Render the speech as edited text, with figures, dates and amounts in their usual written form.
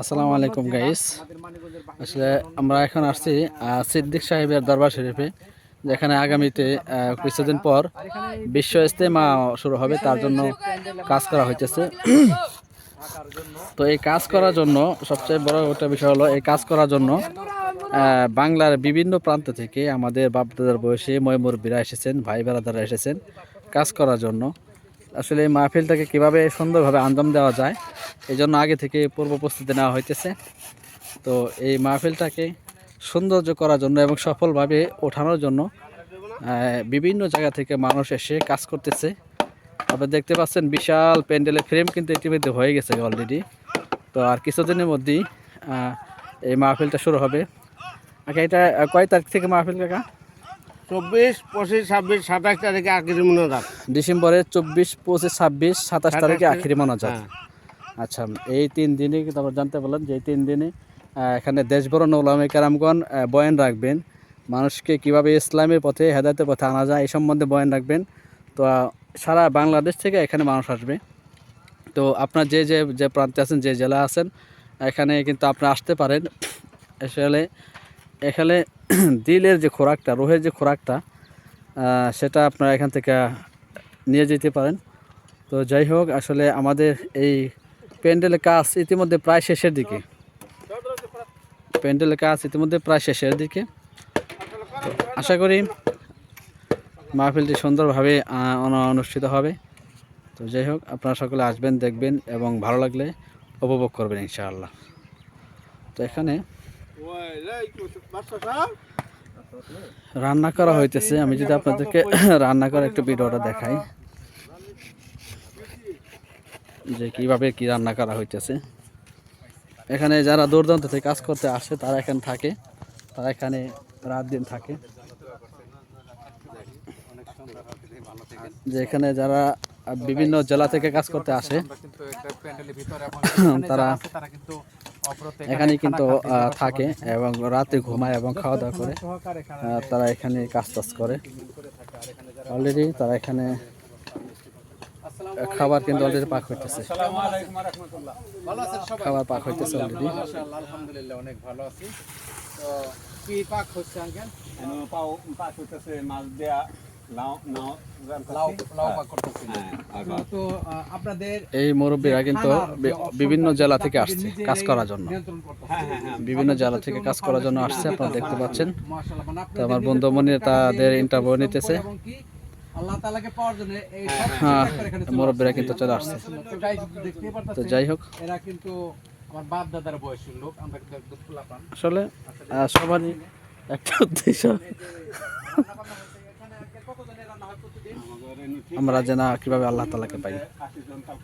আসসালামু আলাইকুম গাইস। আসলে আমরা এখন আসছি সিদ্দিক সাহেবের দরবার শরীফে, যেখানে আগামীতে কিছুদিন পর বিশ্ব ইজতেমা শুরু হবে, তার জন্য কাজ করা হইতেছে। তো এই কাজ করার জন্য সবচেয়ে বড় একটা বিষয় হলো, এই কাজ করার জন্য বাংলার বিভিন্ন প্রান্ত থেকে আমাদের বাপদাদার বয়সে ময়মুরব্বীরা এসেছেন, ভাই বেড়াদারা এসেছেন কাজ করার জন্য। আসলে এই মাহফিলটাকে কীভাবে সুন্দরভাবে আঞ্জাম দেওয়া যায়, এই জন্য আগে থেকে পূর্ব প্রস্তুতি নেওয়া হইতেছে। তো এই মাহফিলটাকে সৌন্দর্য করার জন্য এবং সফলভাবে ওঠানোর জন্য বিভিন্ন জায়গা থেকে মানুষ এসে কাজ করতেছে। আপনারা দেখতে পাচ্ছেন বিশাল প্যান্ডেলের ফ্রেম কিন্তু ইতিমধ্যে হয়ে গেছে অলরেডি। তো আর কিছুদিনের মধ্যেই এই মাহফিলটা শুরু হবে। আচ্ছা, এটা কয় তারিখ থেকে মাহফিল কাকা? 24, 25, 26, 27 তারিখে আখিরি মোনাজাত। ডিসেম্বরের 24, 25, 26, 27 তারিখে আখিরি মোনাজাত। আচ্ছা, এই 3 দিনে কিন্তু আমরা জানতে পারলাম যে এই 3 দিনে এখানে দেশবরণ উলামায়ে কেরামগণ বয়ান রাখবেন। মানুষকে কিভাবে ইসলামের পথে, হেদায়েতের পথে আনা যায় এই সম্বন্ধে বয়ান রাখবেন। তো সারা বাংলাদেশ থেকে এখানে মানুষ আসবে। তো আপনার যে যে যে প্রান্তে আছেন, যে জেলা আছেন, এখানে কিন্তু আপনি আসতে পারেন। আসলে এখানে দিলের যে খোরাকটা, রুহের যে খোরাকটা, সেটা আপনারা এখান থেকে নিয়ে যেতে পারেন। তো যাই হোক, আসলে আমাদের এই প্যান্ডেলের কাজ ইতিমধ্যে প্রায় শেষের দিকে। তো আশা করি মাহফিলটি সুন্দরভাবে অনুষ্ঠিত হবে। তো যাই হোক, আপনারা সকলে আসবেন, দেখবেন এবং ভালো লাগলে উপভোগ করবেন ইনশাআল্লাহ। তো এখানে রান্না করা হইতেছে। আমি যদি আপনাদেরকে রান্না করা একটু ভিডিওটা দেখাই, যে কিভাবে কি রান্না করা হইতেছে। এখানে যারা দূর দূরান্ত থেকে কাজ করতে আসে তারা এখানে থাকে, তারা এখানে রাত দিন থাকে। যে এখানে যারা বিভিন্ন জেলা থেকে কাজ করতে আসে তারা এখানে কিন্তু থাকে এবং রাতে ঘুমায় এবং খাওয়া দাওয়া করে। তারা এখানে কাজ টাজ করে অলরেডি। তারা এখানে খাবার কিন্তু অলরেডি পাক হইতেছে, খাবার পাক হইতেছে অলরেডি। আলহামদুলিল্লাহ, অনেক ভালো আছি। তো কি পাক হচ্ছে আঙ্কেল? পাক হইতেছে মাছ দেয়া এই মুরব্বীরা কিন্তু বিভিন্ন জেলা থেকে আসছে কাজ করার জন্য, বিভিন্ন জেলা থেকে কাজ করার জন্য আসছে। আপনারা দেখতে পাচ্ছেন। তো আমার বন্ধুমণি তাদের ইন্টারভিউ নিতেছে। মুরব্বীরা কিন্তু চলে আসছে। তো যাই হোক, আসলে সবারই একটা উদ্দেশ্য, আমরা যেন কিভাবে আল্লাহ তাআলাকে পাই।